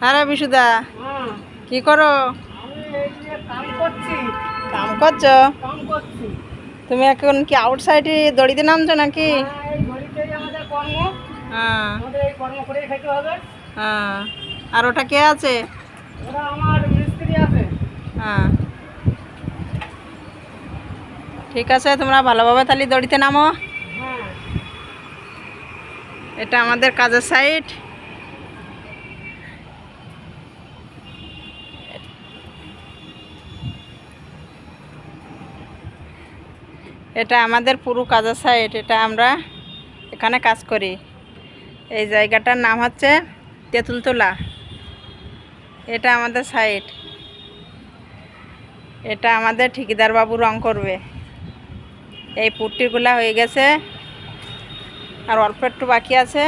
আরে বিশুদা, হ্যাঁ, কি করো? আমি এই যে কাম করছি। কাম করছো? কাম করছি। তুমি এখন কি আউটসাইডে দড়িতে নামছো নাকি? হ্যাঁ, এই ঘড়িতেই আমাদের কর্ম। হ্যাঁ। আমাদের এই কর্ম করেই খেতে হবে। হ্যাঁ। আর ওটা কে আছে? ওরা আমার মিস্ত্রি আছে। হ্যাঁ, ঠিক আছে, তোমরা ভালোভাবে তাহলে দড়িতে নামো। হ্যাঁ, এটা আমাদের কাজের সাইট। এটা আমাদের পুরো কাজের সাইট। এটা আমরা এখানে কাজ করি। এই জায়গাটার নাম হচ্ছে তেঁতুলতলা। এটা আমাদের সাইট। এটা আমাদের ঠিকাদার বাবু রং করবে। এই পুট্টিগুলা হয়ে গেছে, আর অল্প একটু বাকি আছে।